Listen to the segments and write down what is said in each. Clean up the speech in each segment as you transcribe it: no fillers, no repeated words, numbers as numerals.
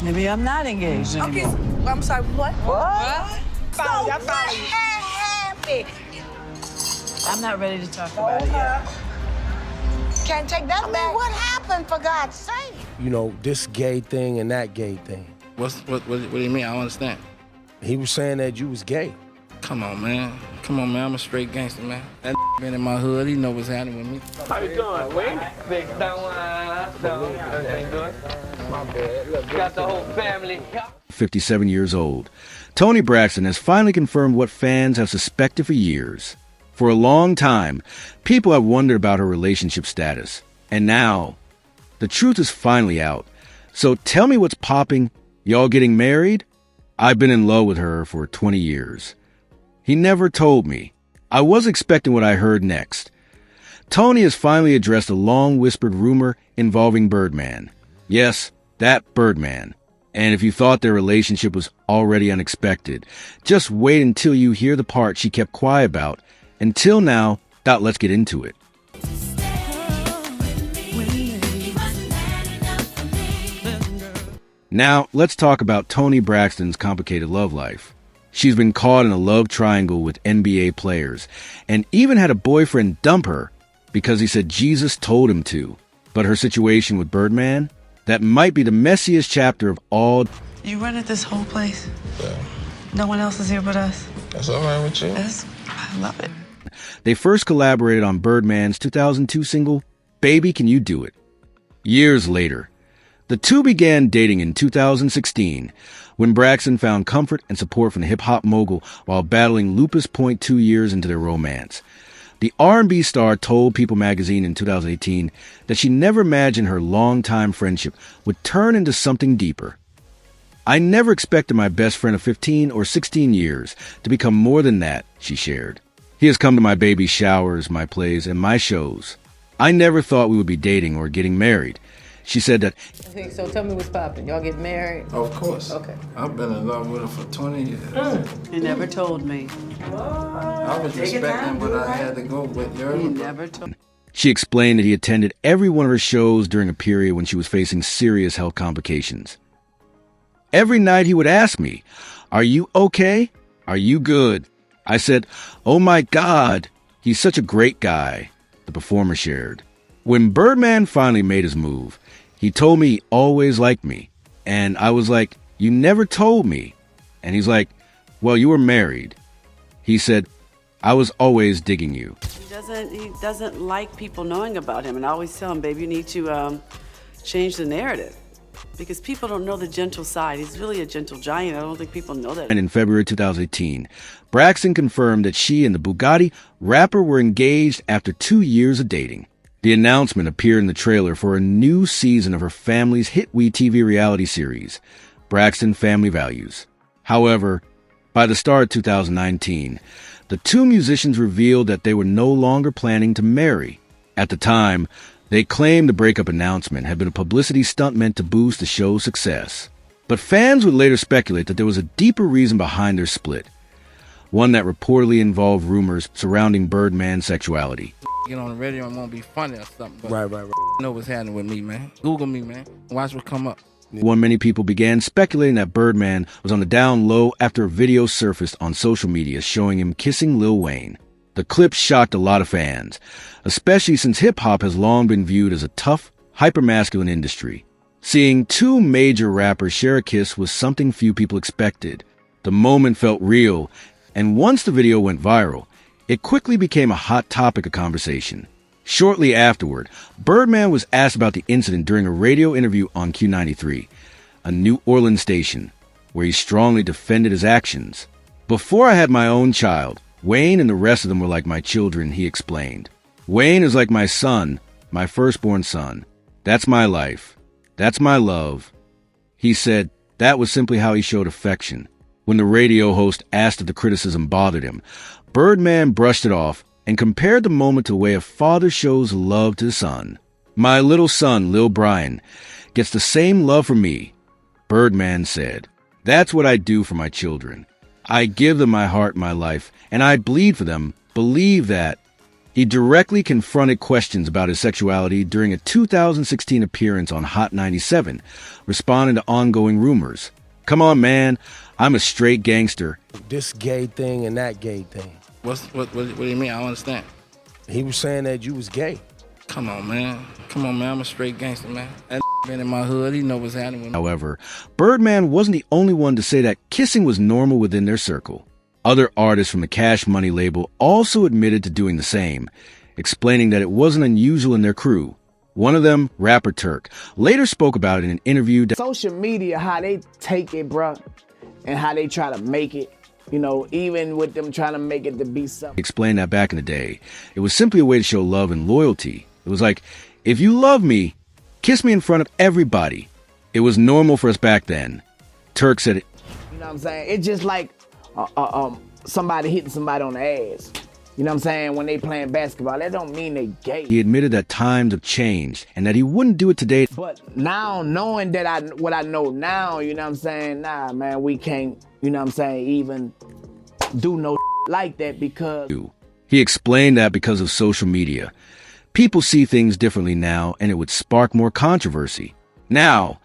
Maybe I'm not engaged Okay, anymore. I'm sorry, what? What? So what happened? I'm not ready to talk about it yet. Can't take that back. What happened, for God's sake? You know, this gay thing and that gay thing. What do you mean? I don't understand. He was saying that you was gay. Come on, man. I'm a straight gangster, man. That been in my hood. He know what's happening with me. How you doing, Wayne? Big everything good? My bad. Look, got the whole family. 57 years old, Toni Braxton has finally confirmed what fans have suspected for years. For a long time, people have wondered about her relationship status. And now, the truth is finally out. So tell me what's popping. Y'all getting married? I've been in love with her for 20 years. He never told me. I was expecting what I heard next. Toni has finally addressed a long-whispered rumor involving Birdman. Yes, that Birdman. And if you thought their relationship was already unexpected, just wait until you hear the part she kept quiet about. Until now, let's get into it. Now, let's talk about Toni Braxton's complicated love life. She's been caught in a love triangle with NBA players, and even had a boyfriend dump her because he said Jesus told him to. But her situation with Birdman, that might be the messiest chapter of all. You rented this whole place? Yeah. No one else is here but us? That's all right with you? I love it. They first collaborated on Birdman's 2002 single, Baby Can You Do It? Years later, the two began dating in 2016, when Braxton found comfort and support from the hip-hop mogul while battling lupus. 2 years into their romance. The R&B star told People magazine in 2018 that she never imagined her longtime friendship would turn into something deeper. I never expected my best friend of 15 or 16 years to become more than that, she shared. He has come to my baby's showers, my plays, and my shows. I never thought we would be dating or getting married. She said that. Okay, so tell me what's poppin'. Y'all get married? Of course. Okay. I've been in love with her for 20 years. You never told me. I was expecting, but I had to go with your. You never told. She explained that he attended every one of her shows during a period when she was facing serious health complications. Every night he would ask me, "Are you okay? Are you good?" I said, "Oh my God, he's such a great guy," the performer shared. When Birdman finally made his move, he told me he always liked me. And I was like, "You never told me." And he's like, "Well, you were married." He said, "I was always digging you." He doesn't like people knowing about him. And I always tell him, babe, you need to change the narrative. Because people don't know the gentle side. He's really a gentle giant. I don't think people know that. And in February 2018, Braxton confirmed that she and the Bugatti rapper were engaged after 2 years of dating. The announcement appeared in the trailer for a new season of her family's hit WeTV reality series, Braxton Family Values. However, by the start of 2019, the two musicians revealed that they were no longer planning to marry. At the time, they claimed the breakup announcement had been a publicity stunt meant to boost the show's success. But fans would later speculate that there was a deeper reason behind their split, one that reportedly involved rumors surrounding Birdman's sexuality. Get on the radio and won't be funny or something. But Right. know what's happening with me, man. Google me, man. Watch what come up. Many people began speculating that Birdman was on the down low after a video surfaced on social media showing him kissing Lil Wayne. The clip shocked a lot of fans, especially since hip-hop has long been viewed as a tough, hypermasculine industry. Seeing two major rappers share a kiss was something few people expected. The moment felt real, and once the video went viral, it quickly became a hot topic of conversation. Shortly afterward, Birdman was asked about the incident during a radio interview on Q93, a New Orleans station, where he strongly defended his actions. "Before I had my own child, Wayne and the rest of them were like my children," he explained. "Wayne is like my son, my firstborn son. That's my life. That's my love." He said that was simply how he showed affection. When the radio host asked if the criticism bothered him, Birdman brushed it off and compared the moment to the way a father shows love to his son. "My little son, Lil Brian, gets the same love from me," Birdman said. "That's what I do for my children. I give them my heart, my life, and I bleed for them. Believe that." He directly confronted questions about his sexuality during a 2016 appearance on Hot 97, responding to ongoing rumors. Come on, man. I'm a straight gangster. This gay thing and that gay thing. What do you mean? I don't understand. He was saying that you was gay. Come on, man. I'm a straight gangster, man. That been in my hood. He know what's happening with me. However, Birdman wasn't the only one to say that kissing was normal within their circle. Other artists from the Cash Money label also admitted to doing the same, explaining that it wasn't unusual in their crew. One of them, rapper Turk, later spoke about it in an interview. Social media, how they take it, bruh, and how they try to make it, you know, even with them trying to make it to be something. He explained that back in the day, it was simply a way to show love and loyalty. It was like, if you love me, kiss me in front of everybody. It was normal for us back then. Turk said it. You know what I'm saying? It's just like somebody hitting somebody on the ass. You know what I'm saying? When they playing basketball, that don't mean they gay. He admitted that times have changed and that he wouldn't do it today. But now, knowing that what I know now, you know what I'm saying? Nah, man, we can't, you know what I'm saying, even do no like that because... He explained that because of social media. People see things differently now and it would spark more controversy. Now,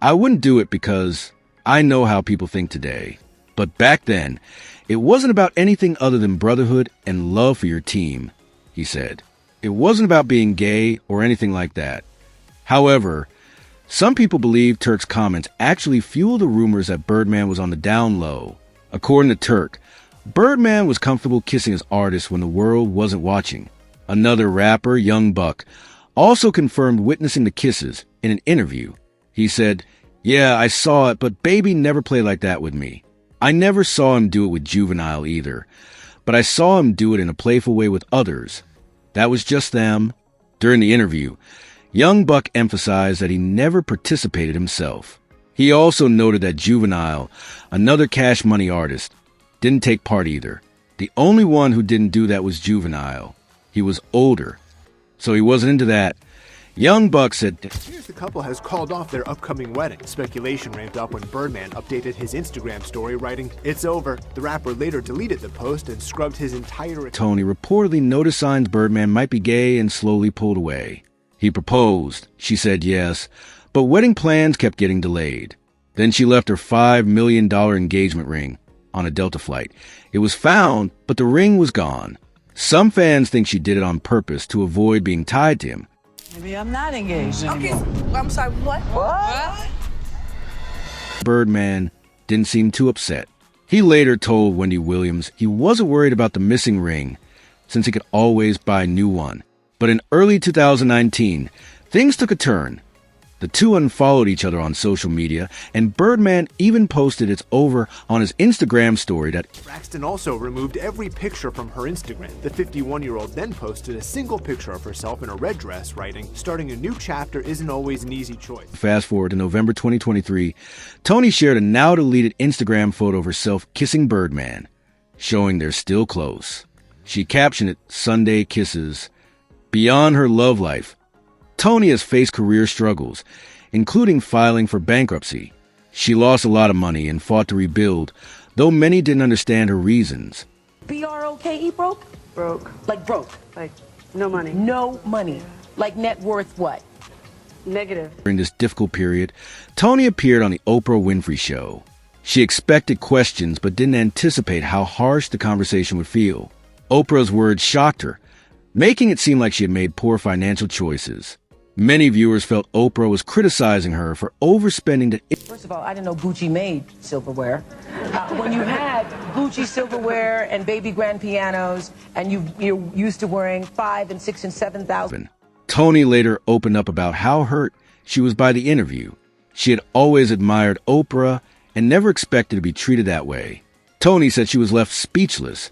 I wouldn't do it because I know how people think today. But back then, it wasn't about anything other than brotherhood and love for your team, he said. It wasn't about being gay or anything like that. However, some people believe Turk's comments actually fueled the rumors that Birdman was on the down low. According to Turk, Birdman was comfortable kissing his artists when the world wasn't watching. Another rapper, Young Buck, also confirmed witnessing the kisses in an interview. He said, "Yeah, I saw it, but Baby never played like that with me. I never saw him do it with Juvenile either, but I saw him do it in a playful way with others. That was just them." During the interview, Young Buck emphasized that he never participated himself. He also noted that Juvenile, another Cash Money artist, didn't take part either. The only one who didn't do that was Juvenile. He was older, so he wasn't into that. Young Buck said, Here's the couple has called off their upcoming wedding. Speculation ramped up when Birdman updated his Instagram story, writing, "It's over." The rapper later deleted the post and scrubbed his entire... Toni reportedly noticed signs Birdman might be gay and slowly pulled away. He proposed. She said yes, but wedding plans kept getting delayed. Then she left her $5 million engagement ring on a Delta flight. It was found, but the ring was gone. Some fans think she did it on purpose to avoid being tied to him. Maybe I'm not engaged anymore. Okay, I'm sorry, what? What? Birdman didn't seem too upset. He later told Wendy Williams he wasn't worried about the missing ring since he could always buy a new one. But in early 2019, things took a turn. The two unfollowed each other on social media, and Birdman even posted "It's over" on his Instagram story that Braxton also removed every picture from her Instagram. The 51-year-old then posted a single picture of herself in a red dress, writing, "Starting a new chapter isn't always an easy choice." Fast forward to November 2023, Toni shared a now-deleted Instagram photo of herself kissing Birdman, showing they're still close. She captioned it, "Sunday Kisses." Beyond her love life, Toni has faced career struggles, including filing for bankruptcy. She lost a lot of money and fought to rebuild, though many didn't understand her reasons. B-R-O-K-E broke? Broke. Like broke. Like, no money. No money. Like net worth what? Negative. During this difficult period, Toni appeared on the Oprah Winfrey Show. She expected questions but didn't anticipate how harsh the conversation would feel. Oprah's words shocked her, making it seem like she had made poor financial choices. Many viewers felt Oprah was criticizing her for overspending to... First of all, I didn't know Gucci made silverware. When you had Gucci silverware and baby grand pianos, and you're used to wearing $5,000 and $6,000 and $7,000. Toni later opened up about how hurt she was by the interview. She had always admired Oprah and never expected to be treated that way. Toni said she was left speechless,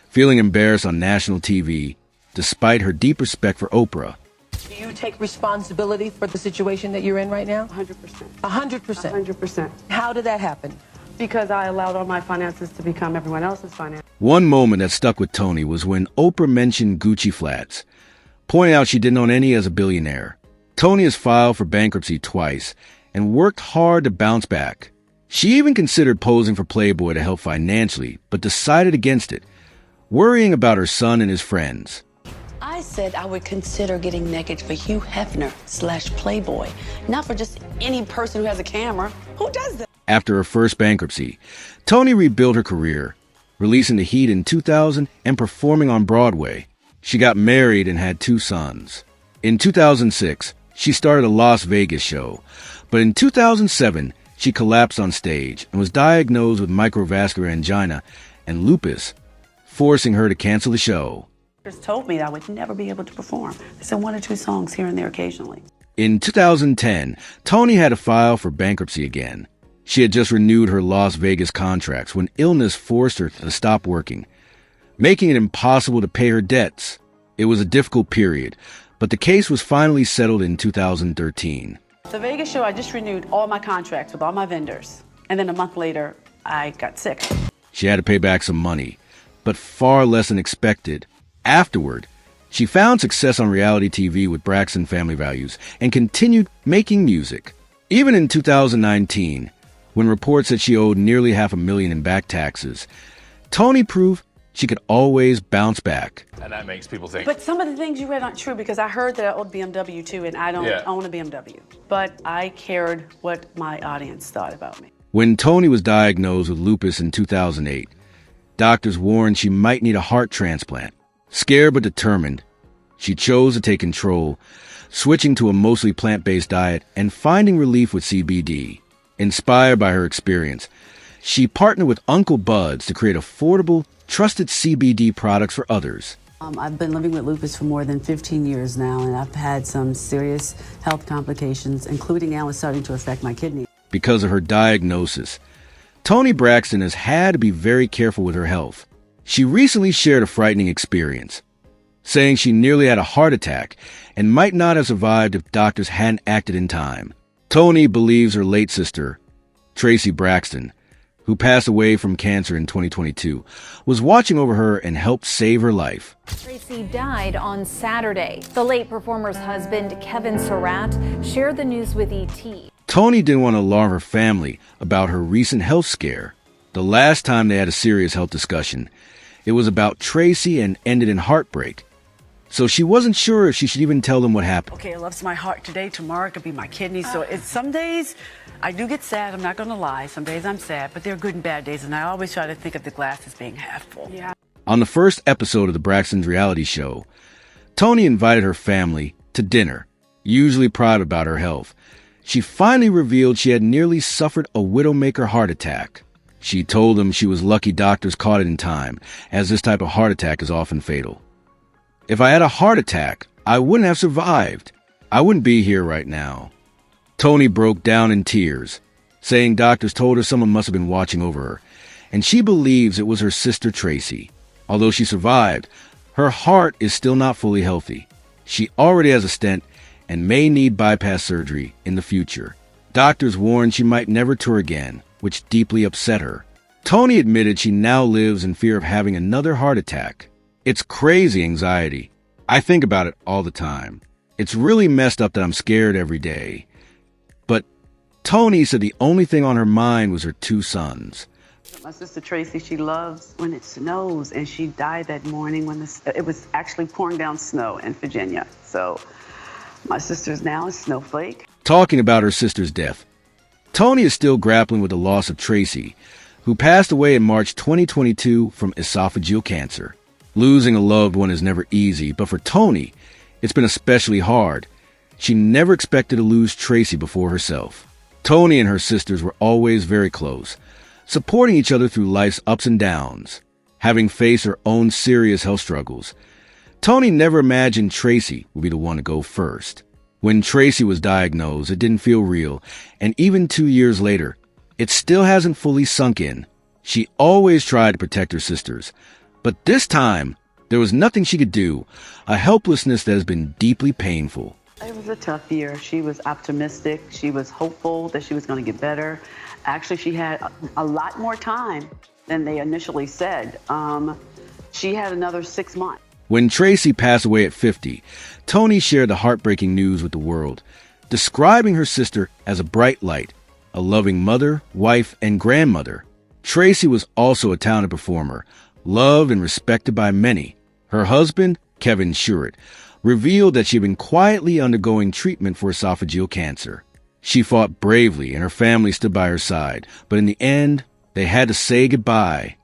feeling embarrassed on national TV, despite her deep respect for Oprah. Do you take responsibility for the situation that you're in right now? 100%. 100%? 100%. How did that happen? Because I allowed all my finances to become everyone else's finances. One moment that stuck with Toni was when Oprah mentioned Gucci flats, pointing out she didn't own any as a billionaire. Toni has filed for bankruptcy twice and worked hard to bounce back. She even considered posing for Playboy to help financially, but decided against it, worrying about her son and his friends. I said I would consider getting naked for Hugh Hefner / Playboy, not for just any person who has a camera. Who does that? After her first bankruptcy, Toni rebuilt her career, releasing The Heat in 2000 and performing on Broadway. She got married and had 2 sons. In 2006, she started a Las Vegas show, but in 2007, she collapsed on stage and was diagnosed with microvascular angina and lupus, forcing her to cancel the show. Told me that I would never be able to perform. They said 1 or 2 songs here and there occasionally. In 2010, Toni had to file for bankruptcy again. She had just renewed her Las Vegas contracts when illness forced her to stop working, making it impossible to pay her debts. It was a difficult period, but the case was finally settled in 2013. The Vegas show, I just renewed all my contracts with all my vendors. And then a month later, I got sick. She had to pay back some money, but far less than expected. Afterward, she found success on reality TV with Braxton Family Values and continued making music. Even in 2019, when reports said she owed nearly $500,000 in back taxes, Toni proved she could always bounce back. And that makes people think. But some of the things you read aren't true because I heard that I owed BMW too, and I don't own a BMW. But I cared what my audience thought about me. When Toni was diagnosed with lupus in 2008, doctors warned she might need a heart transplant. Scared but determined, she chose to take control, switching to a mostly plant-based diet and finding relief with CBD. Inspired by her experience, she partnered with Uncle Bud's to create affordable, trusted CBD products for others. I've been living with lupus for more than 15 years now, and I've had some serious health complications, including now it's starting to affect my kidney. Because of her diagnosis, Toni Braxton has had to be very careful with her health. She recently shared a frightening experience, saying she nearly had a heart attack and might not have survived if doctors hadn't acted in time. Toni believes her late sister, Tracy Braxton, who passed away from cancer in 2022, was watching over her and helped save her life. Tracy died on Saturday. The late performer's husband, Kevin Surratt, shared the news with ET. Toni didn't want to alarm her family about her recent health scare. The last time they had a serious health discussion, it was about Tracy and ended in heartbreak. So she wasn't sure if she should even tell them what happened. Okay, it loves my heart today. Tomorrow it could be my kidneys. So it's some days I do get sad. I'm not going to lie. Some days I'm sad, but there are good and bad days. And I always try to think of the glass as being half full. Yeah. On the first episode of the Braxton's reality show, Toni invited her family to dinner, usually proud about her health. She finally revealed she had nearly suffered a widowmaker heart attack. She told them she was lucky doctors caught it in time, as this type of heart attack is often fatal. If I had a heart attack, I wouldn't have survived. I wouldn't be here right now. Toni broke down in tears, saying doctors told her someone must have been watching over her, and she believes it was her sister Tracy. Although she survived, her heart is still not fully healthy. She already has a stent and may need bypass surgery in the future. Doctors warned she might never tour again, which deeply upset her. Toni admitted she now lives in fear of having another heart attack. It's crazy anxiety. I think about it all the time. It's really messed up that I'm scared every day. But Toni said the only thing on her mind was her 2 sons. My sister Tracy, she loves when it snows, and she died that morning when it was actually pouring down snow in Virginia. So my sister's now a snowflake. Talking about her sister's death, Toni is still grappling with the loss of Tracy, who passed away in March 2022 from esophageal cancer. Losing a loved one is never easy, but for Toni, it's been especially hard. She never expected to lose Tracy before herself. Toni and her sisters were always very close, supporting each other through life's ups and downs. Having faced her own serious health struggles, Toni never imagined Tracy would be the one to go first. When Tracy was diagnosed, it didn't feel real, and even 2 years later, it still hasn't fully sunk in. She always tried to protect her sisters, but this time, there was nothing she could do, a helplessness that has been deeply painful. It was a tough year. She was optimistic. She was hopeful that she was going to get better. Actually, she had a lot more time than they initially said. She had another 6 months. When Tracy passed away at 50, Toni shared the heartbreaking news with the world, describing her sister as a bright light, a loving mother, wife, and grandmother. Tracy was also a talented performer, loved and respected by many. Her husband, Kevin Sherritt, revealed that she had been quietly undergoing treatment for esophageal cancer. She fought bravely and her family stood by her side, but in the end, they had to say goodbye.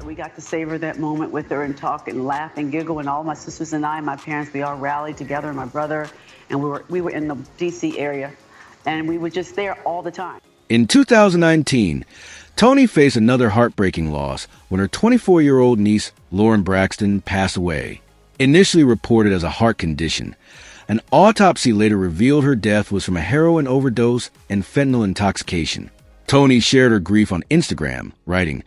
We got to savor that moment with her and talk and laugh and giggle, and all my sisters and I, my parents, we all rallied together, and my brother, and we were in the D.C. area, and we were just there all the time. In 2019, Toni faced another heartbreaking loss when her 24-year-old niece, Toni Braxton, passed away. Initially reported as a heart condition, an autopsy later revealed her death was from a heroin overdose and fentanyl intoxication. Toni shared her grief on Instagram, writing,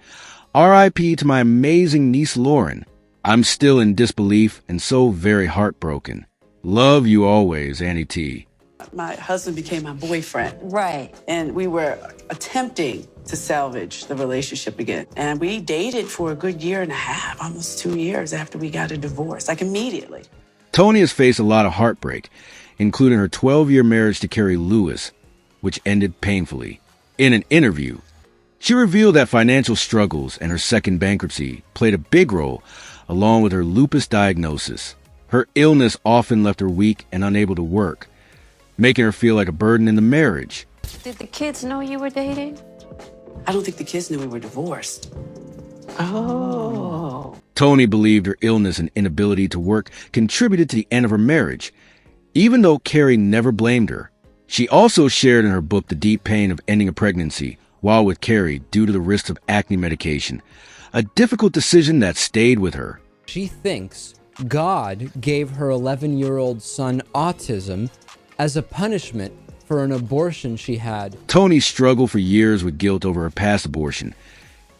"R.I.P. to my amazing niece Lauren. I'm still in disbelief and so very heartbroken. Love you always, Annie T." My husband became my boyfriend. Right. And we were attempting to salvage the relationship again. And we dated for a good year and a half, almost 2 years after we got a divorce, like immediately. Toni has faced a lot of heartbreak, including her 12-year marriage to Kerry Lewis, which ended painfully. In an interview, she revealed that financial struggles and her second bankruptcy played a big role, along with her lupus diagnosis. Her illness often left her weak and unable to work, making her feel like a burden in the marriage. Did the kids know you were dating? I don't think the kids knew we were divorced. Oh. Toni believed her illness and inability to work contributed to the end of her marriage, even though Kerry never blamed her. She also shared in her book the deep pain of ending a pregnancy while with Kerry due to the risks of acne medication, a difficult decision that stayed with her. She thinks God gave her 11-year-old son autism as a punishment for an abortion she had. Toni struggled for years with guilt over her past abortion,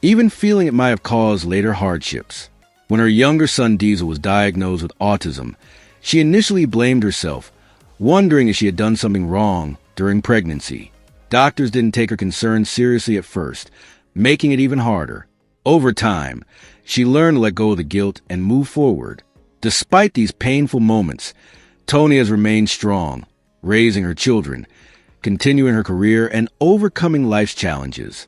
even feeling it might have caused later hardships. When her younger son Diesel was diagnosed with autism, she initially blamed herself, wondering if she had done something wrong during pregnancy. Doctors didn't take her concerns seriously at first, making it even harder. Over time, she learned to let go of the guilt and move forward. Despite these painful moments, Toni has remained strong, raising her children, continuing her career, and overcoming life's challenges.